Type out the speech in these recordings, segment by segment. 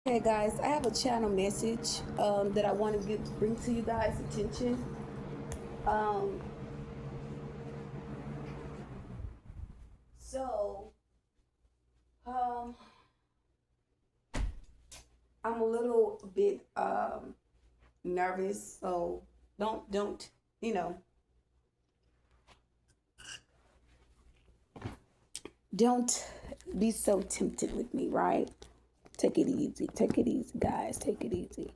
Hey guys, I have a channel message that I want to bring to you guys' attention. Um, so, um, I'm a little bit nervous, so don't you know don't be so tempted with me, right? Take it easy, guys. Take it easy.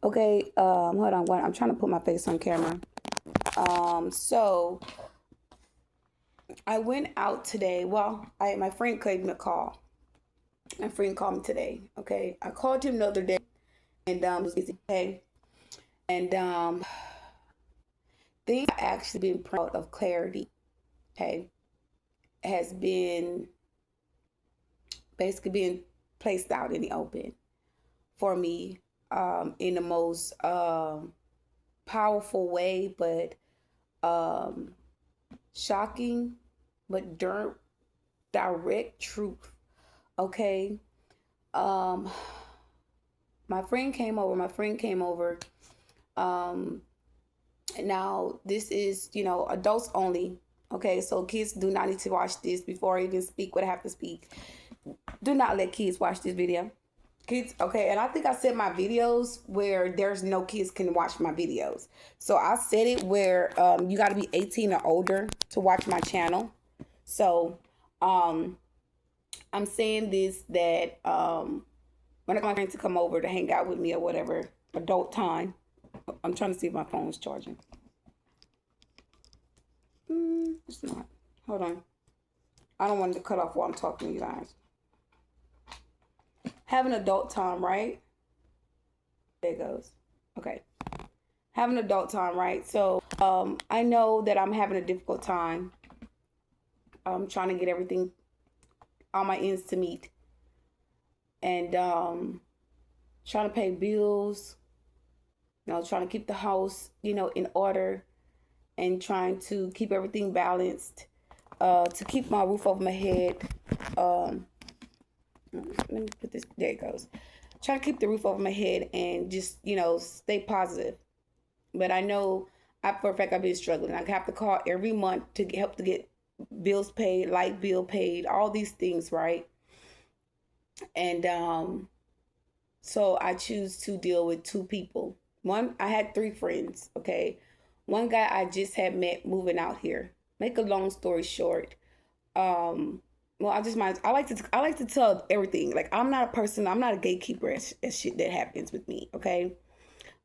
Okay, hold on. I'm trying to put my face on camera. So I went out today. Well, my friend gave me a call. My friend called me today. Okay, I called him the other day, and was busy. Okay, and things I actually been proud of clarity. Okay, has been basically being placed out in the open for me in the most powerful way, but um, shocking, but direct truth. Okay, um, my friend came over. Um, Now, this is, adults only. Okay, so kids do not need to watch this before I even speak what I have to speak. Do not let kids watch this video. Kids, okay, and I think I said my videos where there's no kids can watch my videos. So I said it where you got to be 18 or older to watch my channel. So um, I'm saying this that when I want to come over to hang out with me or whatever, adult time. I'm trying to see if my phone's charging. It's not. Hold on. I don't want it to cut off while I'm talking to you guys. Have an adult time, right? There it goes. Okay. Have an adult time, right? So I know that I'm having a difficult time. I'm trying to get everything on my ends to meet. And trying to pay bills, trying to keep the house, in order and trying to keep everything balanced, to keep my roof over my head. Let me put this, there it goes. Try to keep the roof over my head and just, stay positive. But I know for a fact I've been struggling. I have to call every month to help to get bills paid, light bill paid, all these things, right? And so I choose to deal with two people. One, I had three friends, okay? One guy I just had met moving out here. Make a long story short, well, I like to tell everything. Like, I'm not a person, I'm not a gatekeeper as shit that happens with me, okay?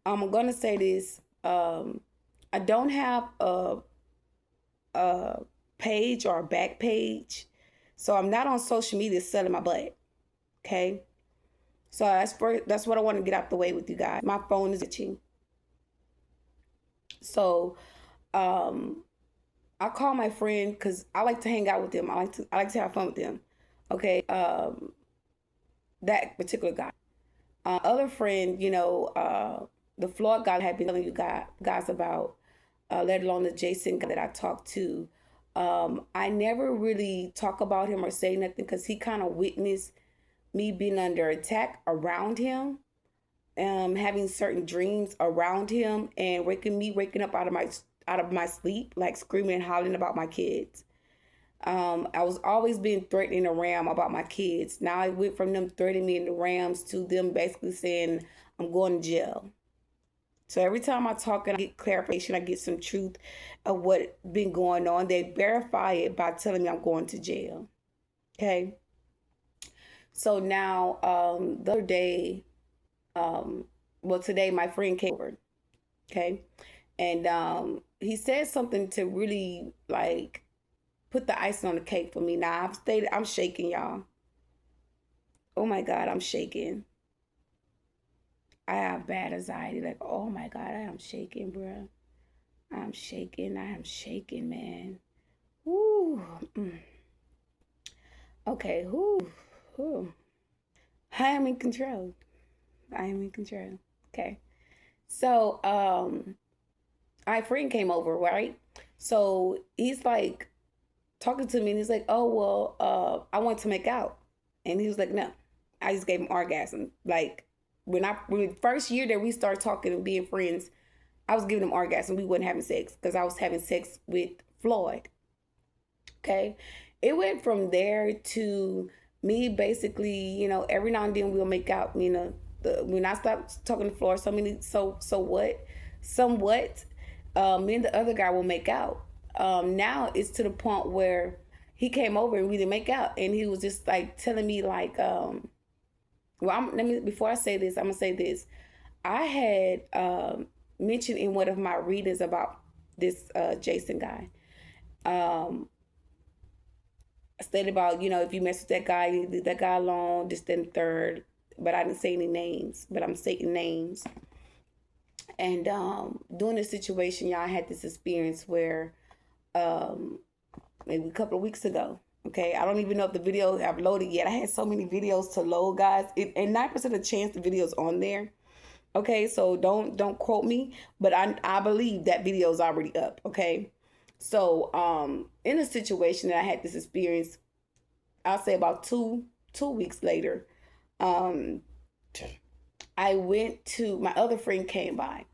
I'm gonna say this. I don't have a page or a back page. So I'm not on social media selling my butt. Okay. So that's what I want to get out the way with you guys. My phone is itching. So I call my friend because I like to hang out with them. I like to have fun with them. Okay. That particular guy. Other friend, the Floyd guy I had been telling you guys about, let alone the Jason guy that I talked to. I never really talk about him or say nothing because he kind of witnessed me being under attack around him, having certain dreams around him, and waking up out of my sleep, like screaming and hollering about my kids. I was always being threatening the Ram about my kids. Now I went from them threatening me in the Rams to them basically saying I'm going to jail. So every time I talk and I get clarification, I get some truth of what been going on. They verify it by telling me I'm going to jail. Okay. So now, the other day, well, today my friend came over. Okay. And he said something to really like put the icing on the cake for me. Now I'm shaking, y'all. Oh my God, I'm shaking. I have bad anxiety. Like, oh my God, I am shaking, bro. I'm shaking. I am shaking, man. Woo. Okay. Whoo. Whoo. I am in control. I am in control. Okay. So, my friend came over, right? So he's like talking to me and he's like, oh, well, I want to make out. And he was like, no. I just gave him orgasm. Like when the first year that we started talking and being friends, I was giving him orgasm. We wasn't having sex because I was having sex with Floyd. Okay. It went from there to me basically, every now and then we'll make out, when I stopped talking to Floyd, so what? Somewhat, me and the other guy will make out. Now it's to the point where he came over and we didn't make out, and he was just like telling me like, let me before I say this, I'm gonna say this. I had mentioned in one of my readings about this Jason guy. Um, I stated about, if you mess with that guy, you leave that guy alone, this, then third. But I didn't say any names, but I'm stating names. And during this situation, y'all, I had this experience where maybe a couple of weeks ago. Okay, I don't even know if the video I've loaded yet. I had so many videos to load, guys, and 9% of the chance the video's on there. Okay, so don't quote me, but I believe that video is already up. Okay, so in a situation that I had this experience, I'll say about two weeks later, um, I went to my other friend came by,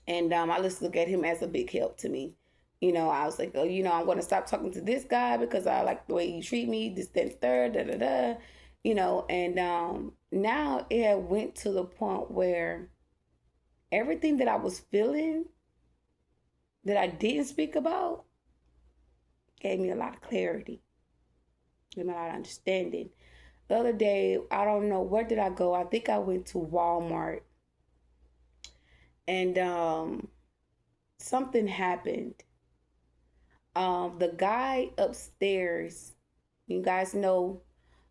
and I just look at him as a big help to me. I was like, oh, I'm going to stop talking to this guy because I like the way you treat me, this, that, third, da, da, da. And now it had went to the point where everything that I was feeling that I didn't speak about gave me a lot of clarity, gave me a lot of understanding. The other day, I don't know, where did I go? I think I went to Walmart, and something happened. The guy upstairs, you guys know,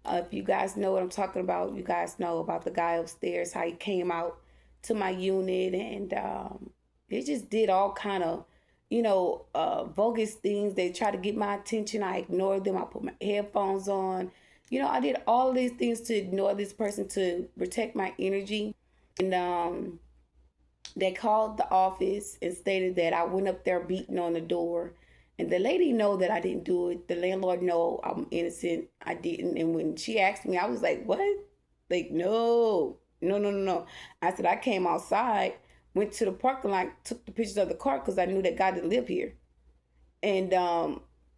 if you guys know what I'm talking about, you guys know about the guy upstairs, how he came out to my unit, and he just did all kind of, bogus things. They tried to get my attention. I ignored them. I put my headphones on. I did all of these things to ignore this person to protect my energy. And they called the office and stated that I went up there beating on the door. And the lady know that I didn't do it. The landlord know I'm innocent. I didn't. And when she asked me, I was like, what? Like, no. I said, I came outside, went to the parking lot, took the pictures of the car because I knew that God didn't live here. And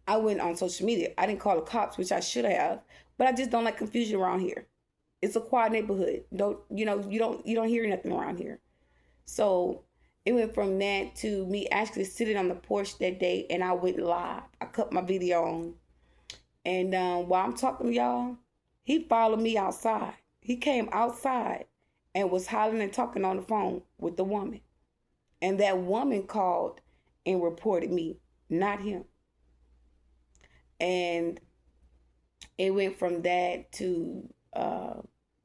I went on social media. I didn't call the cops, which I should have, but I just don't like confusion around here. It's a quiet neighborhood. You don't hear nothing around here. So it went from that to me actually sitting on the porch that day, and I went live. I cut my video on. And while I'm talking to y'all, he followed me outside. He came outside and was hollering and talking on the phone with the woman. And that woman called and reported me, not him. And it went from that to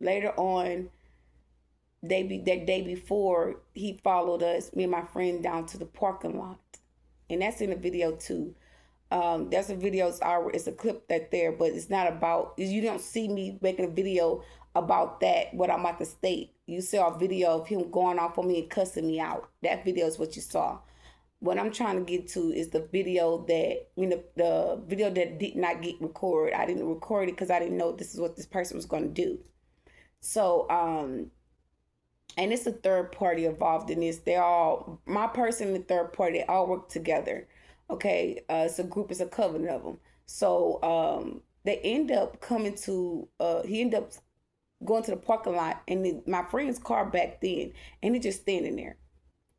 later on, that day before, he followed us, me and my friend, down to the parking lot. And that's in the video too. There's a video, it's a clip that there, but it's not about, you don't see me making a video about that, what I'm about to state. You saw a video of him going off on me and cussing me out. That video is what you saw. What I'm trying to get to is the video that, the video that did not get recorded. I didn't record it because I didn't know this is what this person was going to do. So, and it's a third party involved in this. They're all, my person and the third party, they all work together. Okay, it's a group, it's a covenant of them. So they end up coming to, he ended up going to the parking lot, and my friend's car backed in, and he just standing there,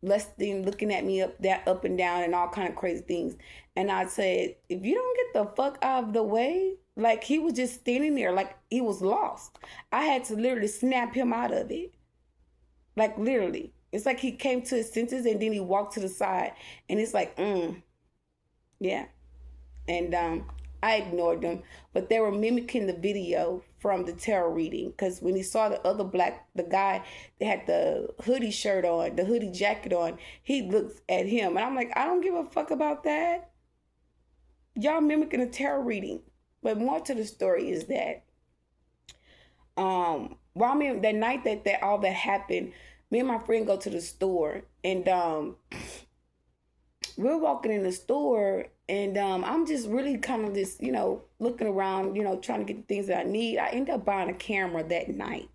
less than looking at me up and down and all kind of crazy things. And I said, if you don't get the fuck out of the way, like he was just standing there like he was lost. I had to literally snap him out of it. Like literally. It's like he came to his senses and then he walked to the side, and it's like, yeah. And I ignored them, but they were mimicking the video from the tarot reading, because when he saw the guy that had the hoodie shirt on, the hoodie jacket on, he looks at him, and I'm like, I don't give a fuck about that. Y'all mimicking a tarot reading. But more to the story is that that night that all that happened, me and my friend go to the store, and we're walking in the store, and I'm just really kind of just, looking around, trying to get the things that I need. I end up buying a camera that night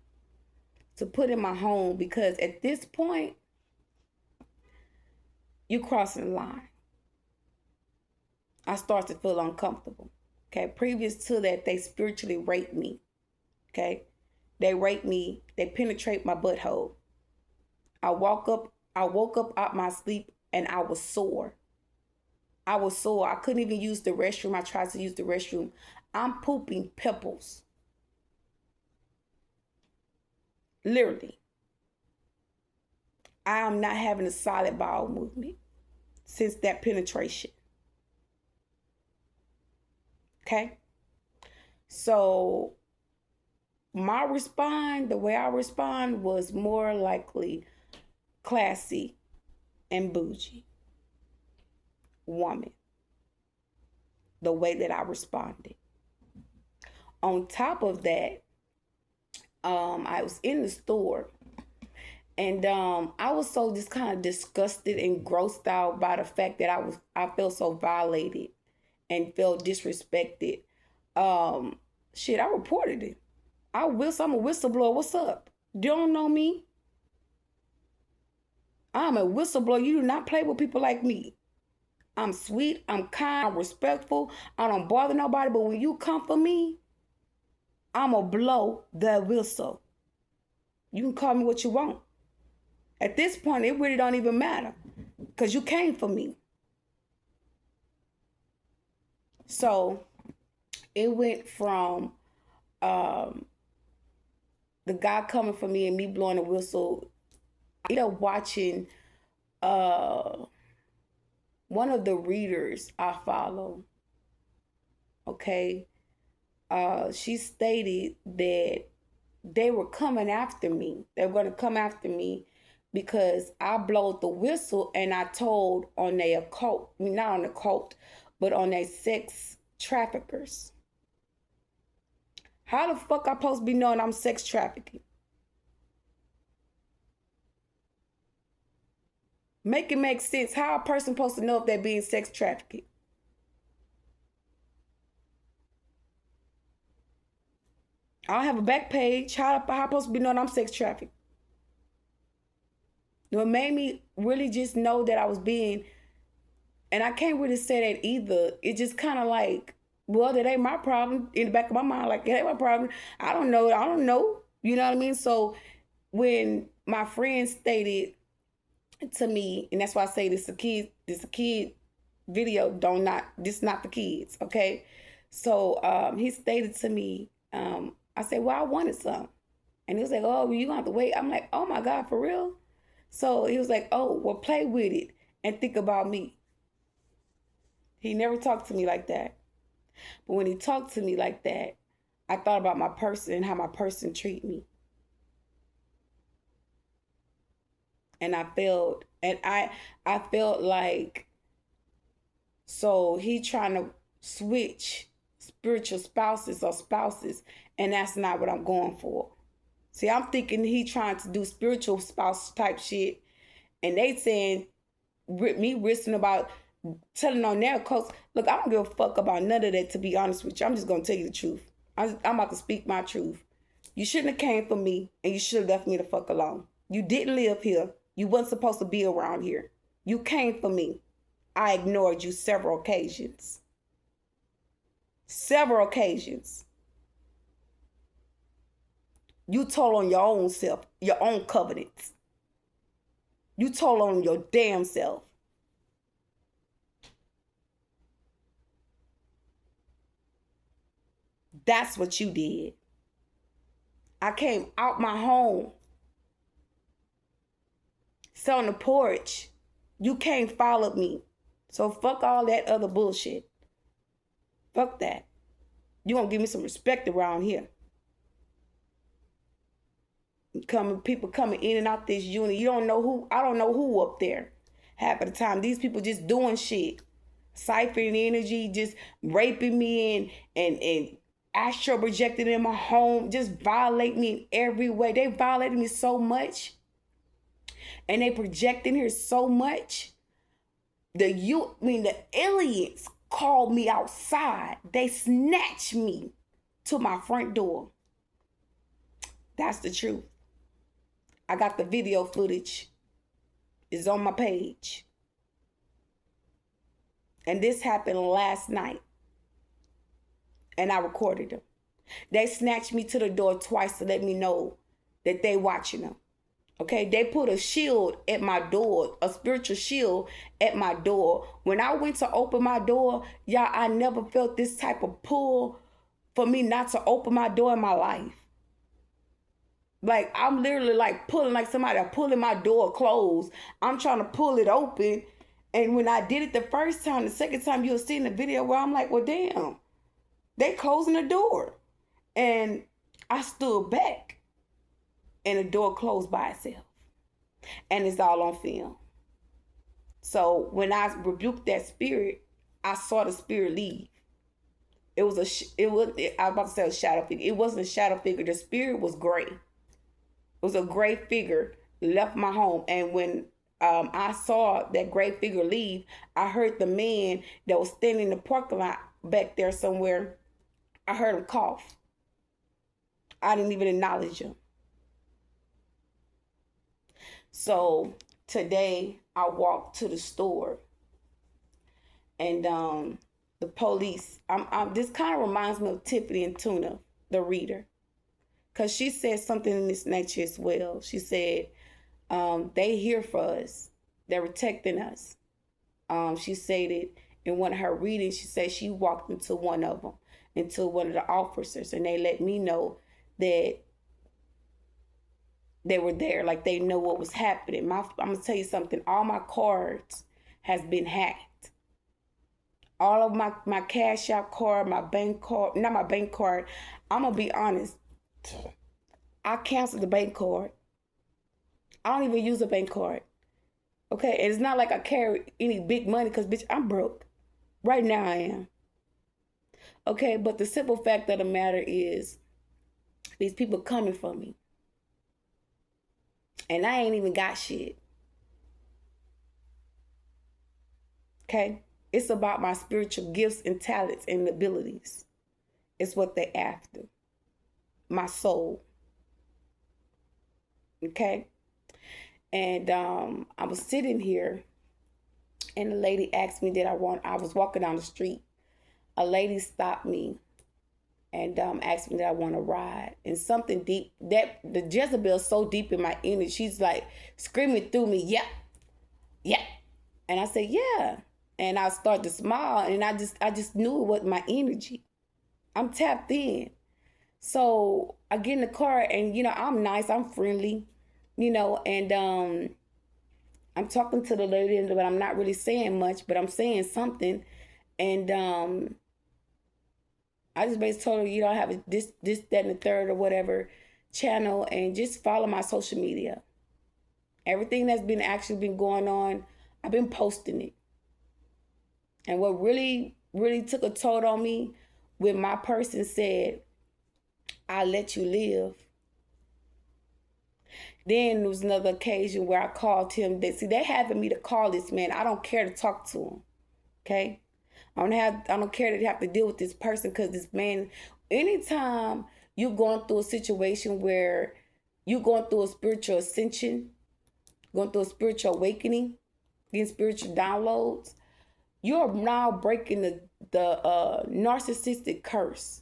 to put in my home, because at this point, you're crossing the line. I start to feel uncomfortable. Okay. Previous to that, they spiritually raped me. Okay. They rape me. They penetrate my butthole. I woke up out my sleep and I was sore. I couldn't even use the restroom. I tried to use the restroom. I'm pooping pimples. Literally. I am not having a solid bowel movement since that penetration. Okay? So the way I respond was more likely classy and bougie woman. The way that I responded. On top of that, I was in the store, and I was so just kind of disgusted and grossed out by the fact that I felt so violated and felt disrespected. I reported it. I'm a whistleblower. What's up? You don't know me? I'm a whistleblower. You do not play with people like me. I'm sweet. I'm kind. I'm respectful. I don't bother nobody. But when you come for me, I'm going to blow the whistle. You can call me what you want. At this point, it really don't even matter, because you came for me. So it went from the guy coming for me and me blowing the whistle. I ended up watching one of the readers I follow. Okay. She stated that they were coming after me. They were going to come after me because I blowed the whistle and I told on their occult, not on the cult, but on their sex traffickers. How the fuck I supposed to be knowing I'm sex trafficking? Make it make sense. How a person supposed to know if they're being sex trafficking? I don't have a back page. How I supposed to be knowing I'm sex trafficking? What made me really just know that I was being, and I can't really say that either. It just kind of like, well, that ain't my problem. In the back of my mind, like, it ain't my problem. I don't know. You know what I mean? So when my friend stated to me, and that's why I say this a kid video, this not for kids, okay? So he stated to me, I said, well, I wanted some. And he was like, oh, well, you gonna have to wait. I'm like, oh my God, for real? So he was like, oh, well, play with it and think about me. He never talked to me like that. But when he talked to me like that, I thought about my person and how my person treat me. And I felt like, so he trying to switch spiritual spouses, and that's not what I'm going for. See, I'm thinking he trying to do spiritual spouse type shit, and they saying me risking about telling on their coats. Look, I don't give a fuck about none of that, to be honest with you. I'm just gonna tell you the truth. I'm about to speak my truth. You shouldn't have came for me, and you should have left me the fuck alone. You didn't live here. You wasn't supposed to be around here. You came for me. I ignored you several occasions. Several occasions. You told on your own self, your own covenants. You told on your damn self. That's what you did. I came out my home. Sat on the porch. You came followed me. So fuck all that other bullshit. Fuck that. You gonna give me some respect around here. People coming in and out this unit. You don't know who. I don't know who up there. Half of the time, these people just doing shit, siphoning energy, just raping me and astral projecting in my home, just violate me in every way. They violated me so much, and they project in here so much. The aliens called me outside. They snatched me to my front door. That's the truth. I got the video footage. It's on my page. And this happened last night. And I recorded them. They snatched me to the door twice to let me know that they watching them. Okay, they put a shield at my door, a spiritual shield at my door. When I went to open my door, y'all, I never felt this type of pull for me not to open my door in my life. Like, I'm literally like pulling, like somebody pulling my door closed. I'm trying to pull it open. And when I did it the first time, the second time, you'll see in the video where I'm like, well, damn, they closing the door. And I stood back. And the door closed by itself. And it's all on film. So when I rebuked that spirit, I saw the spirit leave. I was about to say a shadow figure. It wasn't a shadow figure. The spirit was gray. It was a gray figure left my home. And when I saw that gray figure leave, I heard the man that was standing in the parking lot back there somewhere. I heard him cough. I didn't even acknowledge him. So today I walked to the store and the police, this kind of reminds me of Tiffany and Tuna, the reader, because she said something in this nature as well. She said, they here for us. They're protecting us. She said it in one of her readings. She said she walked into one of them, into one of the officers, and they let me know that they were there, like they know what was happening. I'm gonna tell you something. All my cards has been hacked. All of my cash out card, my bank card, not my bank card. I'm gonna be honest. I canceled the bank card. I don't even use a bank card. Okay, and it's not like I carry any big money because, bitch, I'm broke. Right now I am. Okay, but the simple fact of the matter is these people coming for me. And I ain't even got shit. Okay? It's about my spiritual gifts and talents and abilities. It's what they after. My soul. Okay? And I was sitting here and the lady asked me I was walking down the street. A lady stopped me and asked me that I want to ride. And something deep, that the Jezebel is so deep in my energy, she's like screaming through me, yeah, yeah. And I said, yeah. And I started to smile, and I just knew it was my energy. I'm tapped in. So I get in the car, and I'm nice, I'm friendly, and I'm talking to the lady, but I'm not really saying much, but I'm saying something. And I just basically told her, I have this, that, and the third or whatever channel, and just follow my social media. Everything that's been going on, I've been posting it. And what really, really took a toll on me, when my person said, I'll let you live. Then there was another occasion where I called him. They're having me to call this man. I don't care to talk to him. Okay? I don't care to have to deal with this person, because this man, anytime you're going through a situation where you're going through a spiritual ascension, going through a spiritual awakening, getting spiritual downloads, you're now breaking the narcissistic curse.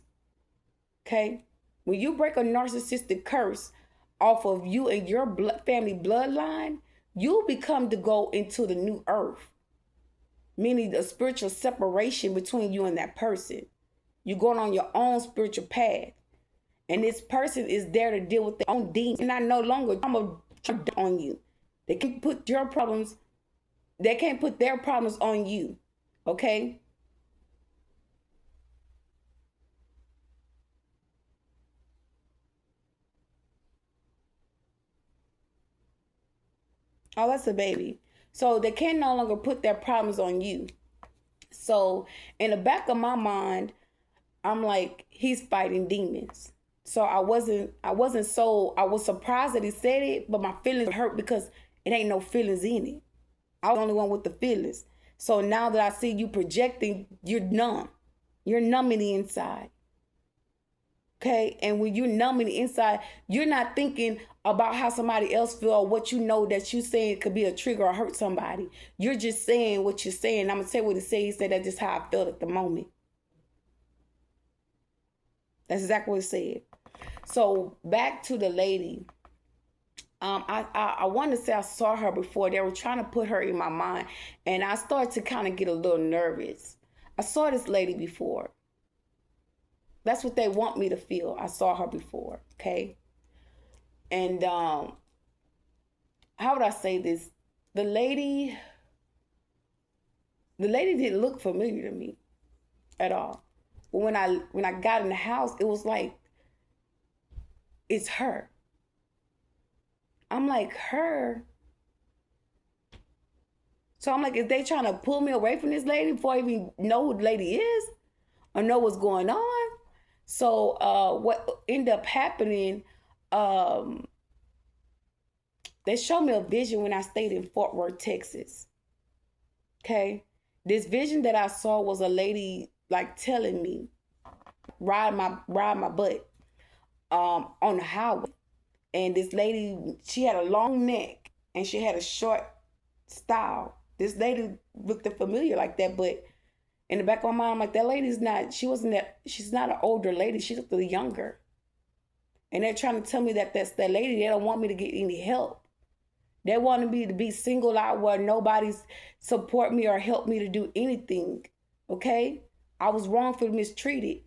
Okay? When you break a narcissistic curse off of you and your family bloodline, you become to go into the new earth. Meaning the spiritual separation between you and that person. You're going on your own spiritual path. And this person is there to deal with their own demons. And I no longer on you. They can't put their problems on you. Okay? Oh, that's a baby. So they can no longer put their problems on you. So in the back of my mind, I'm like, he's fighting demons. So I was surprised that he said it, but my feelings hurt because it ain't no feelings in it. I was the only one with the feelings. So now that I see you projecting, you're numb. You're numbing the inside. Okay, and when you're numbing the inside, you're not thinking about how somebody else feel or what you know that you saying could be a trigger or hurt somebody. You're just saying what you're saying. I'm gonna say what he said. He said that's just how I felt at the moment. That's exactly what he said. So back to the lady. I want to say I saw her before. They were trying to put her in my mind, and I started to kind of get a little nervous. I saw this lady before. That's what they want me to feel. I saw her before, okay? And how would I say this? The lady didn't look familiar to me at all. But when I got in the house, it was like, it's her. I'm like, her? So I'm like, is they trying to pull me away from this lady before I even know who the lady is or know what's going on? So what ended up happening, they showed me a vision when I stayed in Fort Worth, Texas. Okay? This vision that I saw was a lady like telling me, ride my butt on the highway. And this lady, she had a long neck and she had a short style. This lady looked familiar like that, but in the back of my mind, I'm like, that lady's not, she's not an older lady. She looked a little younger. And they're trying to tell me that that's that lady. They don't want me to get any help. They want me to be singled out where nobody's support me or help me to do anything. Okay? I was wrongfully mistreated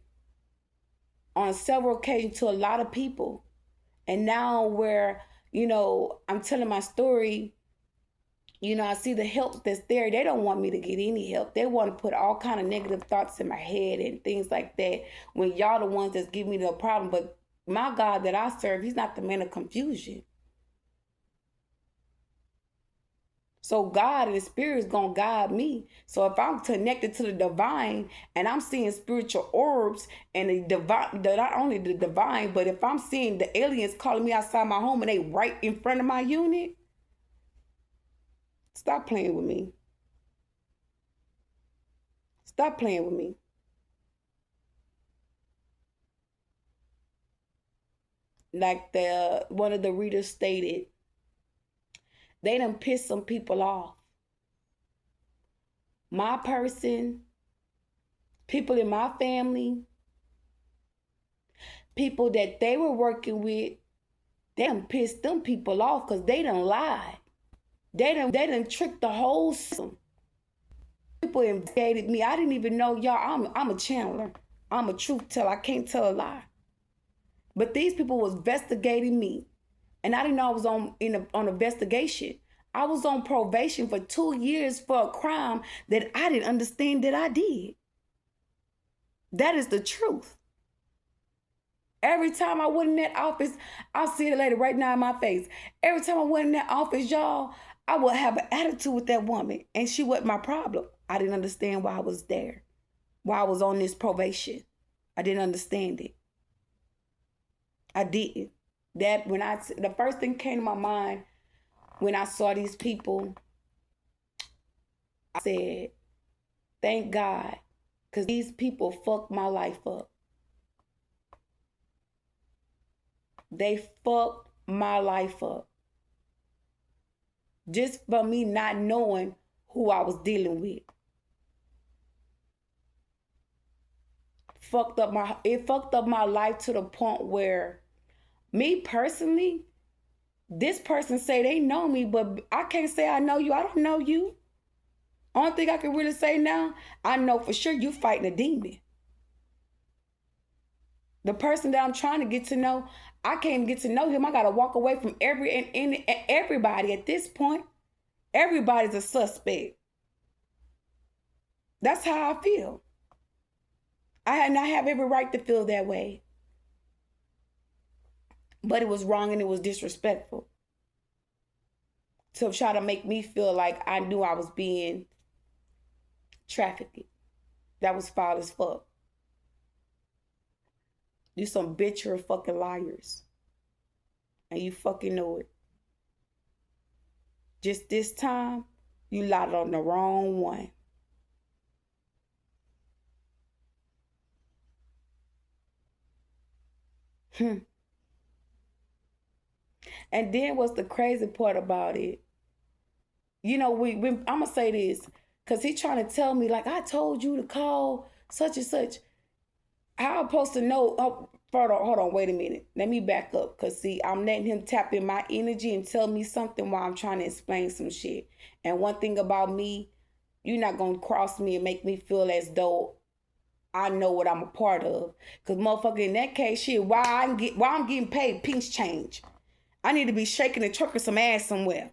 on several occasions to a lot of people. And now where, I'm telling my story, I see the help that's there. They don't want me to get any help. They want to put all kind of negative thoughts in my head and things like that when y'all the ones that's giving me the problem. But my God that I serve, he's not the man of confusion. So God and the Spirit is going to guide me. So if I'm connected to the divine and I'm seeing spiritual orbs and the divine, not only the divine, but if I'm seeing the aliens calling me outside my home and they right in front of my unit, stop playing with me. Stop playing with me. Like one of the readers stated, they done pissed some people off. My person, people in my family, people that they were working with, they done pissed them people off because they done lied. They done tricked the whole system. People investigated me. I didn't even know, y'all, I'm a channeler. I'm a truth teller. I can't tell a lie. But these people was investigating me. And I didn't know I was on investigation. I was on probation for 2 years for a crime that I didn't understand that I did. That is the truth. Every time I went in that office, I'll see the lady right now in my face. Every time I went in that office, y'all, I would have an attitude with that woman. And she wasn't my problem. I didn't understand why I was there. Why I was on this probation. I didn't understand it. I didn't. The first thing came to my mind when I saw these people, I said, thank God, because these people fucked my life up. They fucked my life up. Just for me not knowing who I was dealing with. It fucked up my life to the point where me personally, this person say they know me, but I can't say I know you. I don't know you. Only thing I can really say now, I know for sure you fighting a demon. The person that I'm trying to get to know, I can't get to know him. I got to walk away from everybody at this point. Everybody's a suspect. That's how I feel. I have every right to feel that way. But it was wrong and it was disrespectful to try to make me feel like I knew I was being trafficked. That was foul as fuck. You some bitch or fucking liars. And you fucking know it. Just this time, you lied on the wrong one. Hmm. And then what's the crazy part about it? You know, I'm gonna say this, cause he trying to tell me, like, I told you to call such and such. How I'm supposed to know? Oh, hold on, wait a minute. Let me back up, cause see, I'm letting him tap in my energy and tell me something while I'm trying to explain some shit. And one thing about me, you're not gonna cross me and make me feel as though I know what I'm a part of. Cause motherfucker, in that case, shit, why I'm getting paid pinch change? I need to be shaking and trucking some ass somewhere.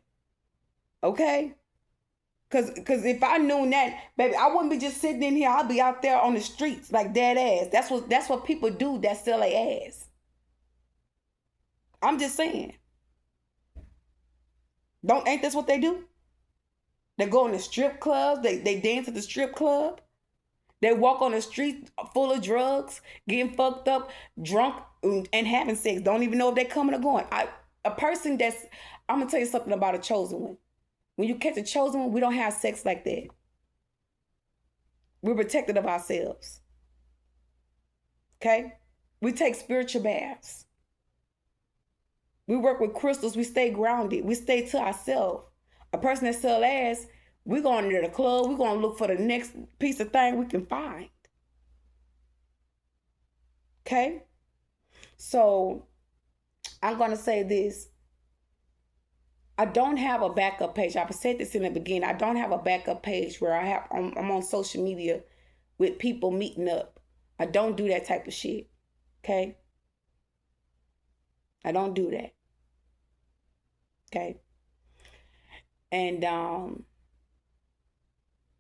Okay? Cause if I knew that, baby, I wouldn't be just sitting in here. I'll be out there on the streets like dead ass. That's what people do that sell their ass. I'm just saying. Ain't this what they do? They go in the strip clubs, they dance at the strip club. They walk on the street full of drugs, getting fucked up, drunk, and having sex. Don't even know if they're coming or going. A person that's I'm gonna tell you something about a chosen one. When you catch a chosen one, we don't have sex like that. We're protected of ourselves. Okay? We take spiritual baths. We work with crystals. We stay grounded. We stay to ourselves. A person that sells ass, we're going to the club. We're going to look for the next piece of thing we can find. Okay? So, I'm going to say this. I don't have a backup page. I've said this in the beginning. I don't have a backup page where I'm on social media with people meeting up. I don't do that type of shit. Okay? I don't do that. Okay? And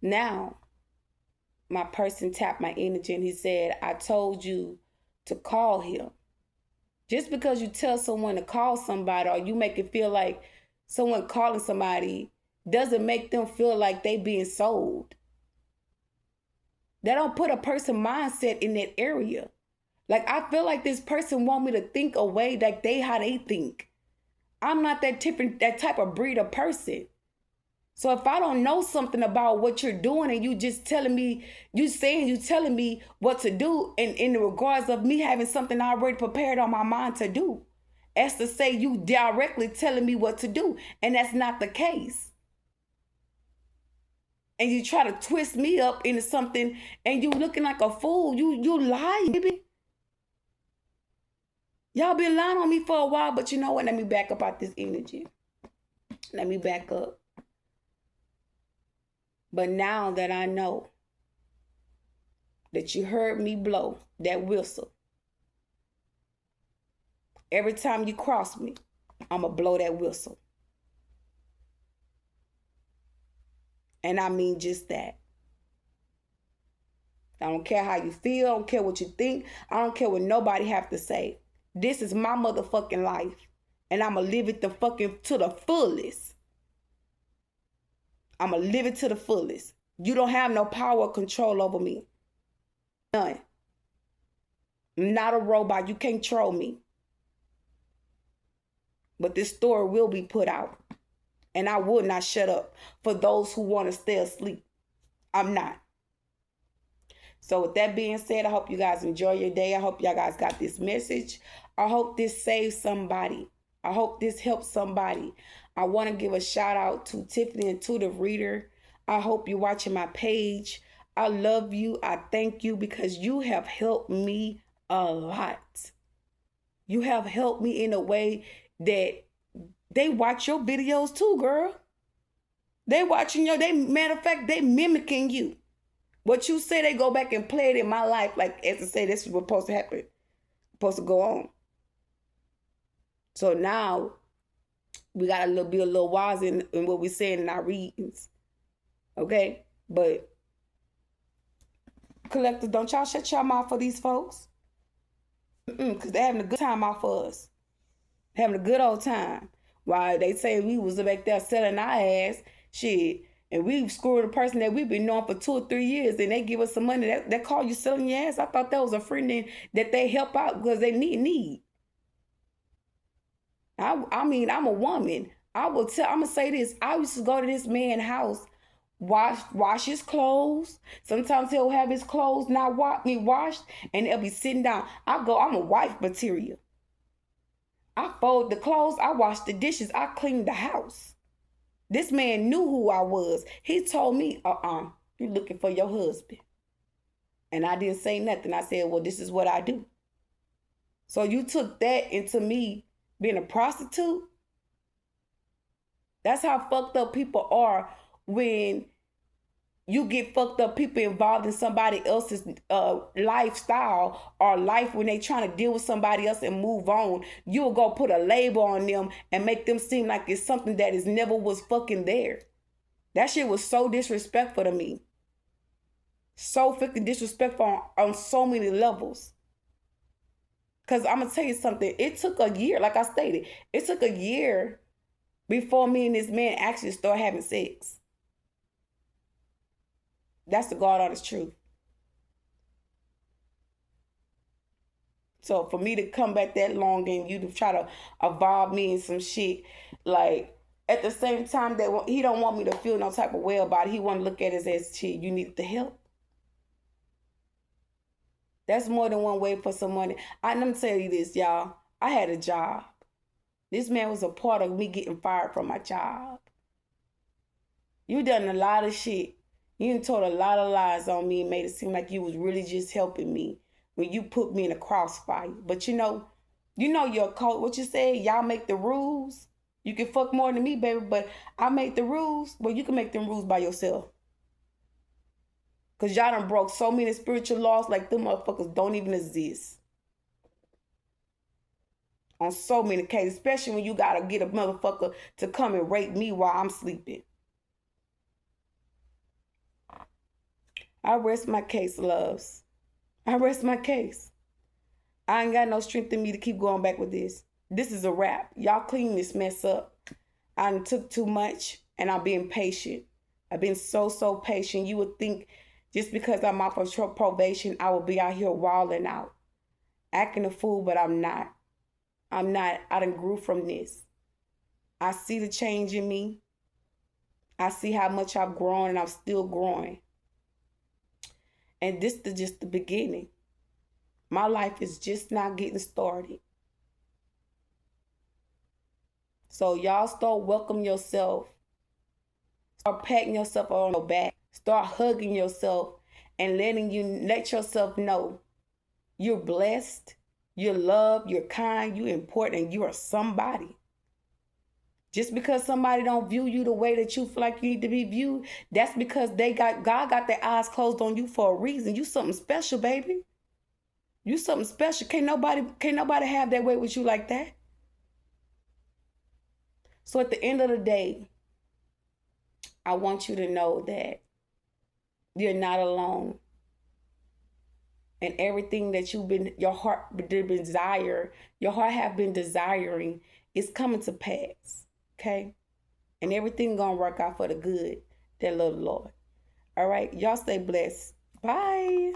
now my person tapped my energy and he said, I told you to call him. Just because you tell someone to call somebody or you make it feel like someone calling somebody doesn't make them feel like they being sold. That don't put a person mindset in that area. Like, I feel like this person want me to think a way like how they think. I'm not that type of breed of person. So if I don't know something about what you're doing and you just telling me, you telling me what to do in the regards of me having something already prepared on my mind to do. As to say you directly telling me what to do. And that's not the case. And you try to twist me up into something and you looking like a fool. You lying, baby. Y'all been lying on me for a while, but you know what? Let me back up out this energy. Let me back up. But now that I know that you heard me blow that whistle, every time you cross me, I'm going to blow that whistle. And I mean just that. I don't care how you feel. I don't care what you think. I don't care what nobody have to say. This is my motherfucking life. And I'm going to live it to the fullest. I'm going to live it to the fullest. You don't have no power or control over me. None. I'm not a robot. You can't troll me. But this story will be put out. And I will not shut up for those who want to stay asleep. I'm not. So with that being said, I hope you guys enjoy your day. I hope y'all guys got this message. I hope this saves somebody. I hope this helps somebody. I want to give a shout out to Tiffany Intuitive Reader. I hope you're watching my page. I love you. I thank you because you have helped me a lot. You have helped me in a way that they watch your videos too, girl. They watching matter of fact, they mimicking you. What you say, they go back and play it in my life. Like, as I say, this is what's supposed to happen. Supposed to go on. So now, we got to be a little wise in what we're saying in our readings. Okay? But, collectors, don't y'all shut your mouth for these folks. Because they're having a good time off of us. Having a good old time. While they say we was back there selling our ass, shit, and we screwed a person that we've been knowing for 2 or 3 years, and they give us some money. That call you selling your ass? I thought that was a friend that they help out because they need. I mean, I'm a woman. I'm going to say this. I used to go to this man's house, wash his clothes. Sometimes he'll have his clothes not washed, and they'll be sitting down. I'm a wife material. I fold the clothes. I wash the dishes. I clean the house. This man knew who I was. He told me, you're looking for your husband. And I didn't say nothing. I said, well, this is what I do. So you took that into me being a prostitute? That's how fucked up people are when you get fucked up people involved in somebody else's lifestyle or life when they trying to deal with somebody else and move on. You'll go put a label on them and make them seem like it's something that is never was fucking there. That shit was so disrespectful to me. So fucking disrespectful on so many levels. Because I'm going to tell you something. It took a year, like I stated. It took a year before me and this man actually started having sex. That's the God honest truth. So for me to come back that long and you to try to involve me in some shit, like at the same time that he don't want me to feel no type of way about it. He want to look at it as shit, you need the help. That's more than one way for some money. I'm going to tell you this, y'all. I had a job. This man was a part of me getting fired from my job. You done a lot of shit. You done told a lot of lies on me and made it seem like you was really just helping me when you put me in a crossfire. But you know your code, what you said, y'all make the rules. You can fuck more than me, baby, but I make the rules. Well, you can make them rules by yourself. Because y'all done broke so many spiritual laws like them motherfuckers don't even exist. On so many cases, especially when you gotta get a motherfucker to come and rape me while I'm sleeping. I rest my case, loves. I rest my case. I ain't got no strength in me to keep going back with this. This is a wrap. Y'all clean this mess up. I took too much and I'm being patient. I've been so patient. You would think just because I'm off of probation, I will be out here wilding out. Acting a fool, but I'm not. I'm not. I done grew from this. I see the change in me. I see how much I've grown and I'm still growing. And this is just the beginning. My life is just now getting started. So y'all start welcoming yourself. Start patting yourself on your back. Start hugging yourself and let yourself know you're blessed, you're loved, you're kind, you're important, and you are somebody. Just because somebody don't view you the way that you feel like you need to be viewed, that's because God got their eyes closed on you for a reason. You something special, baby. You something special. Can't nobody have their way with you like that. So at the end of the day, I want you to know that you're not alone. And everything that your heart have been desiring is coming to pass. Okay? And everything gonna work out for the good that love the Lord. All right? Y'all stay blessed. Bye.